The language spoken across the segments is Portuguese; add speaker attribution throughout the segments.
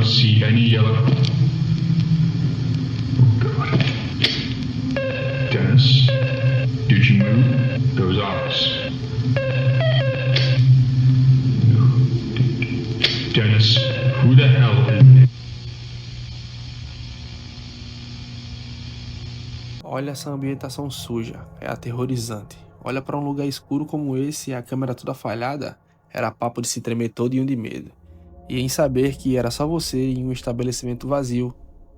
Speaker 1: see any yellow. Oh God. Dennis, did you move those eyes? No. Dennis, who the hell is...
Speaker 2: Olha essa ambientação suja, é aterrorizante. Olha pra um lugar escuro como esse e a câmera toda falhada, era papo de se tremer todinho de medo. E em saber que era só você em um estabelecimento vazio,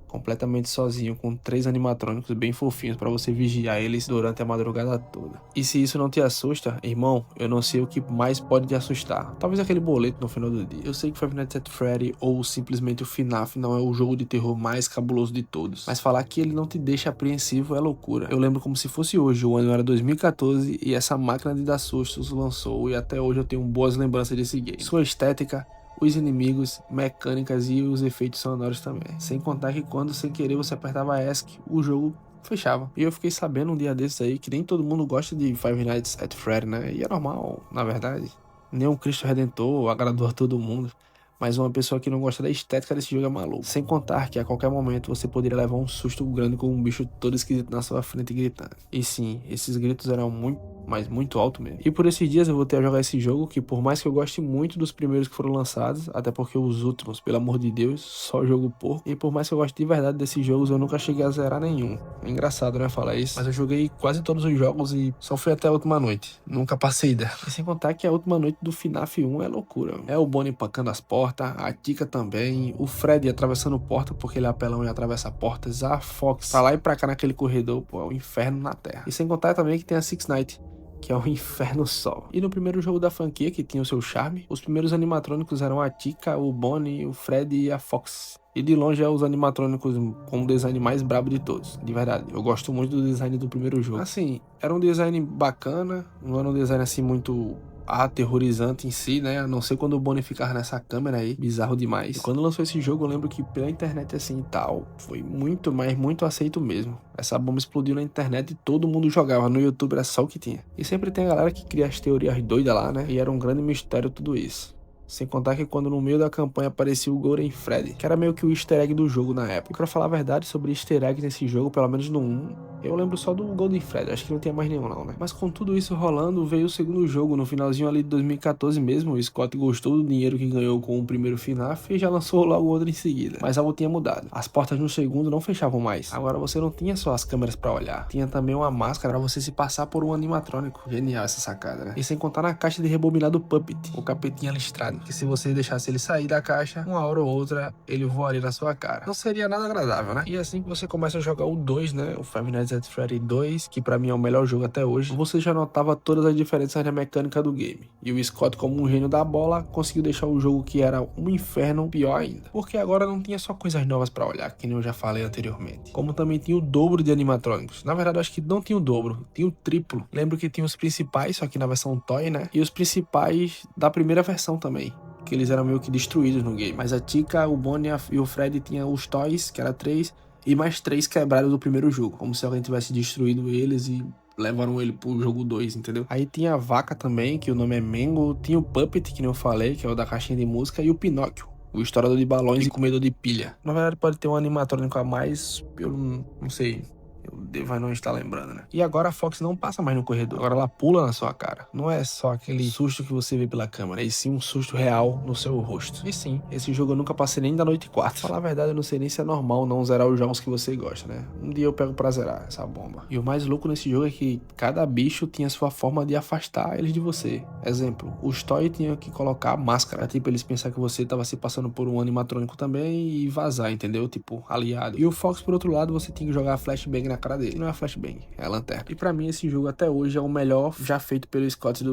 Speaker 2: completamente sozinho, com 3 animatrônicos bem fofinhos pra você vigiar eles durante a madrugada toda. E se isso não te assusta, irmão, eu não sei o que mais pode te assustar. Talvez aquele boleto no final do dia. Eu sei que Five Nights at Freddy ou simplesmente o FNAF não é o jogo de terror mais cabuloso de todos, mas falar que ele não te deixa apreensivo é loucura. Eu lembro como se fosse hoje, o ano era 2014 e essa máquina de dar sustos lançou e até hoje eu tenho boas lembranças desse game. Sua estética, os inimigos, mecânicas e os efeitos sonoros também. Sem contar que quando sem querer você apertava ESC, o jogo fechava. E eu fiquei sabendo um dia desses aí que nem todo mundo gosta de Five Nights at Freddy, né? E é normal, na verdade. Nem o Cristo Redentor agradou a todo mundo. Mas uma pessoa que não gosta da estética desse jogo é maluco. Sem contar que a qualquer momento você poderia levar um susto grande com um bicho todo esquisito na sua frente gritando. E sim, esses gritos eram muito, mas muito alto mesmo. E por esses dias eu voltei a jogar esse jogo, que por mais que eu goste muito dos primeiros que foram lançados, até porque os últimos, pelo amor de Deus, só jogo porco. E por mais que eu goste de verdade desses jogos, eu nunca cheguei a zerar nenhum. É engraçado, né, falar isso. Mas eu joguei quase todos os jogos e só fui até a última noite. Nunca passei dela. E sem contar que a última noite do FNAF 1 é loucura. É o Bonnie pancando as portas, a Tika também, o Freddy atravessando porta porque ele é apelão e atravessa portas, a Fox pra lá e pra cá naquele corredor, pô, é o inferno na terra. E sem contar também que tem a Six Night, que é o inferno só. E no primeiro jogo da franquia, que tinha o seu charme, os primeiros animatrônicos eram a Tika, o Bonnie, o Freddy e a Fox. E de longe é os animatrônicos com o design mais brabo de todos, de verdade. Eu gosto muito do design do primeiro jogo. Assim, era um design bacana, não era um design assim muito aterrorizante em si, né? A não ser quando o Bonnie ficava nessa câmera aí, bizarro demais. E quando lançou esse jogo, eu lembro que pela internet assim e tal, foi muito, mas muito aceito mesmo. Essa bomba explodiu na internet e todo mundo jogava. No YouTube era só o que tinha. E sempre tem a galera que cria as teorias doidas lá, né? E era um grande mistério tudo isso. Sem contar que quando no meio da campanha aparecia o Golden Freddy, que era meio que o easter egg do jogo na época. E pra falar a verdade sobre easter egg nesse jogo, pelo menos no 1, eu lembro só do Golden Freddy, acho que não tinha mais nenhum não, né? Mas com tudo isso rolando, veio o segundo jogo, no finalzinho ali de 2014 mesmo. O Scott gostou do dinheiro que ganhou com o primeiro FNAF e já lançou logo outro em seguida. Mas algo tinha mudado. As portas no segundo não fechavam mais. Agora você não tinha só as câmeras pra olhar, tinha também uma máscara pra você se passar por um animatrônico. Genial essa sacada, né? E sem contar na caixa de rebobinar do Puppet, o capetinha listrado, que se você deixasse ele sair da caixa, uma hora ou outra ele voaria na sua cara. Não seria nada agradável, né? E assim que você começa a jogar o 2, né? O Five Nights at Freddy 2, que pra mim é o melhor jogo até hoje, você já notava todas as diferenças na mecânica do game. E o Scott, como um gênio da bola, conseguiu deixar o jogo que era um inferno pior ainda. Porque agora não tinha só coisas novas pra olhar, que nem eu já falei anteriormente. Como também tinha o dobro de animatrônicos. Na verdade, eu acho que não tinha o dobro, tinha o triplo. Lembro que tinha os principais, só que na versão Toy, né? E os principais da primeira versão também, que eles eram meio que destruídos no game. Mas a Tika, o Bonnie e o Freddy tinham os Toys, que era 3, e mais 3 quebrados do primeiro jogo, como se alguém tivesse destruído eles e levaram ele pro jogo 2, entendeu? Aí tinha a Vaca também, que o nome é Mango, tinha o Puppet, que nem eu falei, que é o da caixinha de música, e o Pinóquio, o estourador de balões e comedor de pilha. Na verdade pode ter um animatrônico a mais, eu não sei, o Deva não está lembrando, né? E agora a Fox não passa mais no corredor. Agora ela pula na sua cara. Não é só aquele susto que você vê pela câmera, e sim um susto real no seu rosto. E sim, esse jogo eu nunca passei nem da noite 4. Falar a verdade, eu não sei nem se é normal não zerar os jogos que você gosta, né? Um dia eu pego pra zerar essa bomba. E o mais louco nesse jogo é que cada bicho tinha sua forma de afastar eles de você. Exemplo, os Toy tinham que colocar máscara. Tipo, eles pensaram que você tava se passando por um animatrônico também e vazar, entendeu? Tipo, aliado. E o Fox, por outro lado, você tinha que jogar flashbang na cara dele. Não é flashbang, é a lanterna. E pra mim esse jogo até hoje é o melhor já feito pelo Scott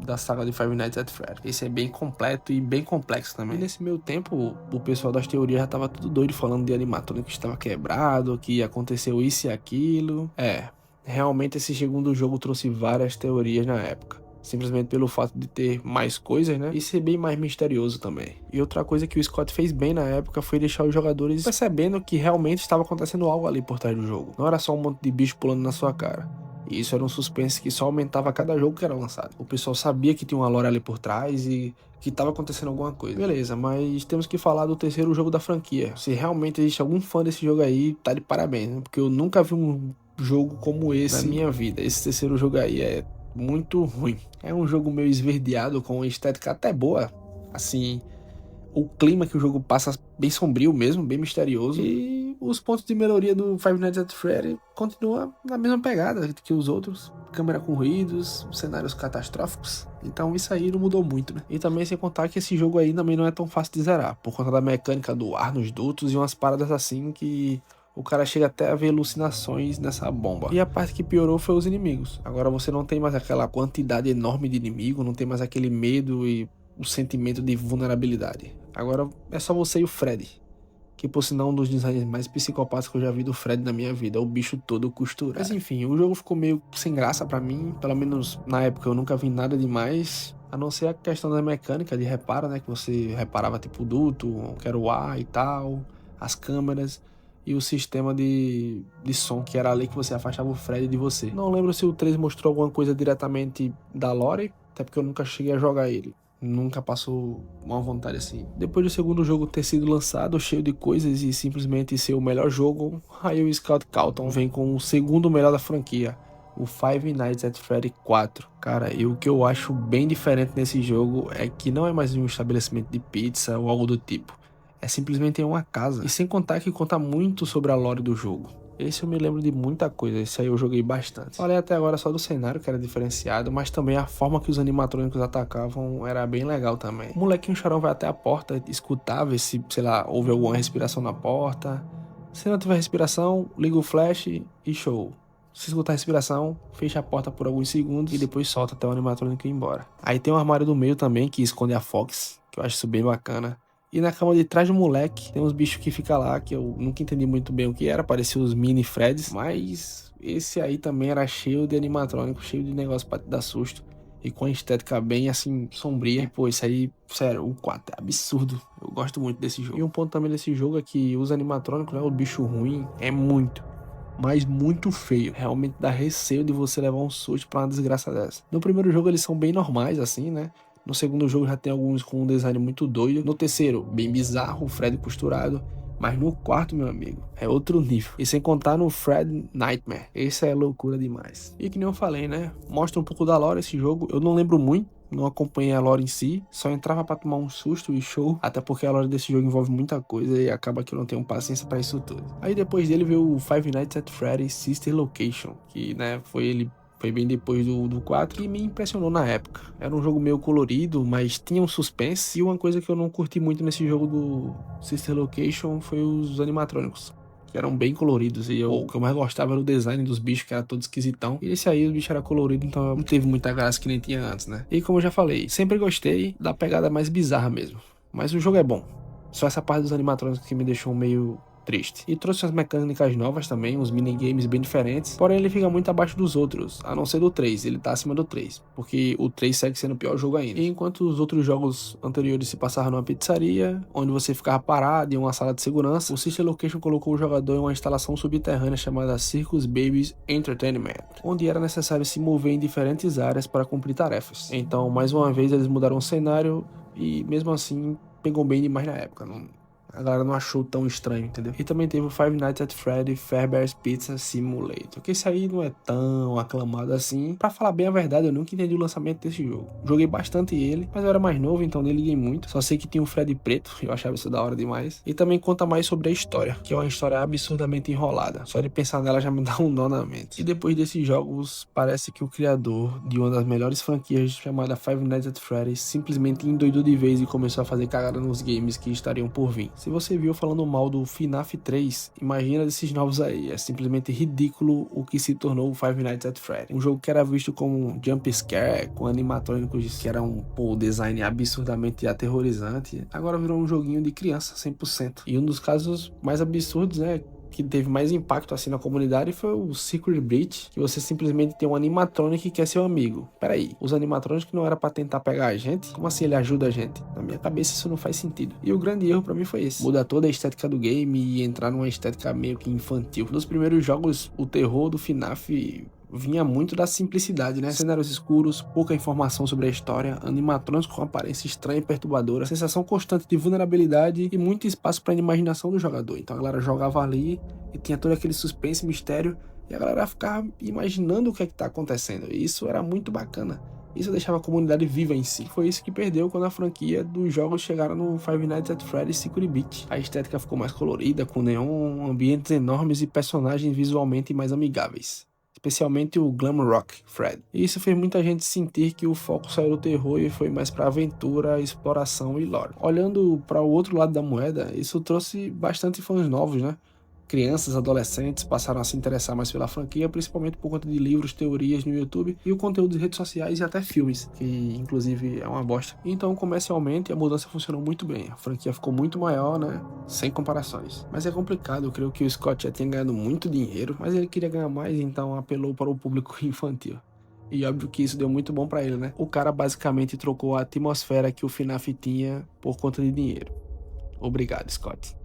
Speaker 2: da saga de Five Nights at Freddy. Esse é bem completo e bem complexo também. E nesse meio tempo, o pessoal das teorias já tava tudo doido falando de animatrônico que estava quebrado, que aconteceu isso e aquilo. Realmente esse segundo jogo trouxe várias teorias na época. Simplesmente pelo fato de ter mais coisas, né? E ser bem mais misterioso também. E outra coisa que o Scott fez bem na época foi deixar os jogadores percebendo que realmente estava acontecendo algo ali por trás do jogo. Não era só um monte de bicho pulando na sua cara. E isso era um suspense que só aumentava a cada jogo que era lançado. O pessoal sabia que tinha uma lore ali por trás e que tava acontecendo alguma coisa. Beleza, mas temos que falar do terceiro jogo da franquia. Se realmente existe algum fã desse jogo aí, tá de parabéns, né? Porque eu nunca vi um jogo como esse na minha vida. Esse terceiro jogo aí é muito ruim. É um jogo meio esverdeado, com uma estética até boa. Assim, o clima que o jogo passa bem sombrio mesmo, bem misterioso. E os pontos de melhoria do Five Nights at Freddy continuam na mesma pegada que os outros. Câmera com ruídos, cenários catastróficos. Então isso aí não mudou muito, né? E também sem contar que esse jogo aí também não é tão fácil de zerar, por conta da mecânica do ar nos dutos e umas paradas assim que o cara chega até a ver alucinações nessa bomba. E a parte que piorou foi os inimigos. Agora você não tem mais aquela quantidade enorme de inimigo, não tem mais aquele medo e o sentimento de vulnerabilidade. Agora é só você e o Freddy, que por sinal um dos designs mais psicopatas que eu já vi do Freddy na minha vida, o bicho todo costurado. Mas enfim, o jogo ficou meio sem graça pra mim, pelo menos na época eu nunca vi nada demais, a não ser a questão da mecânica de reparo, né, que você reparava tipo o duto, que era o ar e tal, as câmeras e o sistema de som, que era ali que você afastava o Freddy de você. Não lembro se o 3 mostrou alguma coisa diretamente da lore, até porque eu nunca cheguei a jogar ele. Nunca passou uma vontade assim. Depois do segundo jogo ter sido lançado, cheio de coisas e simplesmente ser o melhor jogo, aí o Scott Cawthon vem com o segundo melhor da franquia, o Five Nights at Freddy 4. Cara, e o que eu acho bem diferente nesse jogo é que não é mais um estabelecimento de pizza ou algo do tipo. É simplesmente uma casa. E sem contar que conta muito sobre a lore do jogo. Esse eu me lembro de muita coisa, esse aí eu joguei bastante. Falei até agora só do cenário, que era diferenciado, mas também a forma que os animatrônicos atacavam era bem legal também. O molequinho chorão vai até a porta, escutar, ver se, sei lá, houve alguma respiração na porta. Se não tiver respiração, liga o flash e show. Se escutar a respiração, fecha a porta por alguns segundos e depois solta até o animatrônico ir embora. Aí tem um armário do meio também, que esconde a Fox, que eu acho isso bem bacana. E na cama de trás do moleque tem uns bichos que ficam lá, que eu nunca entendi muito bem o que era, parecia os mini Freds, mas esse aí também era cheio de animatrônico, cheio de negócio pra te dar susto, e com a estética bem assim, sombria. E pô, isso aí, sério, o 4 é absurdo, eu gosto muito desse jogo. E um ponto também desse jogo é que os animatrônicos, né, o bicho ruim, é muito, mas muito feio. Realmente dá receio de você levar um susto pra uma desgraça dessa. No primeiro jogo eles são bem normais, assim, né? No segundo jogo já tem alguns com um design muito doido. No terceiro, bem bizarro, o Freddy costurado. Mas no quarto, meu amigo, é outro nível. E sem contar no Fred Nightmare. Esse é loucura demais. E que nem eu falei, né? Mostra um pouco da lore esse jogo. Eu não lembro muito. Não acompanhei a lore em si, só entrava pra tomar um susto e show, até porque a lore desse jogo envolve muita coisa e acaba que eu não tenho paciência pra isso tudo. Aí depois dele veio o Five Nights at Freddy's Sister Location, que né, foi bem depois do 4 e me impressionou na época. Era um jogo meio colorido, mas tinha um suspense, e uma coisa que eu não curti muito nesse jogo do Sister Location foi os animatrônicos, que eram bem coloridos, e o que eu mais gostava era o design dos bichos, que era todo esquisitão. E esse aí, o bicho era colorido, então não teve muita graça que nem tinha antes, né? E como eu já falei, sempre gostei da pegada mais bizarra mesmo. Mas o jogo é bom. Só essa parte dos animatrônicos que me deixou meio triste. E trouxe umas mecânicas novas também, uns minigames bem diferentes, porém ele fica muito abaixo dos outros, a não ser do 3, ele tá acima do 3, porque o 3 segue sendo o pior jogo ainda. E enquanto os outros jogos anteriores se passavam numa pizzaria, onde você ficava parado em uma sala de segurança, o Sister Location colocou o jogador em uma instalação subterrânea chamada Circus Babies Entertainment, onde era necessário se mover em diferentes áreas para cumprir tarefas. Então, mais uma vez, eles mudaram o cenário e mesmo assim pegou bem demais na época, a galera não achou tão estranho, entendeu? E também teve o Five Nights at Freddy Fazbear's Pizza Simulator, que esse aí não é tão aclamado assim. Pra falar bem a verdade, eu nunca entendi o lançamento desse jogo. Joguei bastante ele, mas eu era mais novo, então nem liguei muito. Só sei que tinha o Freddy preto, eu achava isso da hora demais. E também conta mais sobre a história, que é uma história absurdamente enrolada. Só de pensar nela já me dá um nó na mente. E depois desses jogos, parece que o criador de uma das melhores franquias, chamada Five Nights at Freddy's, simplesmente endoidou de vez e começou a fazer cagada nos games que estariam por vir. Se você viu falando mal do FNAF 3, imagina desses novos aí. É simplesmente ridículo o que se tornou o Five Nights at Freddy. Um jogo que era visto como um jump scare, com animatrônicos que era um design absurdamente aterrorizante, agora virou um joguinho de criança 100%. E um dos casos mais absurdos, né, que teve mais impacto assim na comunidade foi o Secret Breach, que você simplesmente tem um animatronic que é seu amigo. Peraí, os animatronics não era pra tentar pegar a gente? Como assim ele ajuda a gente? Na minha cabeça isso não faz sentido. E o grande erro pra mim foi esse: mudar toda a estética do game e entrar numa estética meio que infantil. Nos primeiros jogos, o terror do FNAF vinha muito da simplicidade, né? Cenários escuros, pouca informação sobre a história, animatrônicos com aparência estranha e perturbadora, sensação constante de vulnerabilidade e muito espaço para a imaginação do jogador. Então a galera jogava ali e tinha todo aquele suspense, mistério, e a galera ficava imaginando o que é que tá acontecendo. E isso era muito bacana. Isso deixava a comunidade viva em si. Foi isso que perdeu quando a franquia dos jogos chegaram no Five Nights at Freddy's Secret Beat. A estética ficou mais colorida, com neon, ambientes enormes e personagens visualmente mais amigáveis. Especialmente o Glam Rock Fred. E isso fez muita gente sentir que o foco saiu do terror e foi mais para aventura, exploração e lore. Olhando para o outro lado da moeda, isso trouxe bastante fãs novos, né? Crianças, adolescentes passaram a se interessar mais pela franquia, principalmente por conta de livros, teorias no YouTube e o conteúdo de redes sociais e até filmes, que inclusive é uma bosta. Então, comercialmente, a mudança funcionou muito bem. A franquia ficou muito maior, né? Sem comparações. Mas é complicado, eu creio que o Scott já tinha ganhado muito dinheiro, mas ele queria ganhar mais, então apelou para o público infantil. E óbvio que isso deu muito bom para ele, né? O cara basicamente trocou a atmosfera que o FNAF tinha por conta de dinheiro. Obrigado, Scott.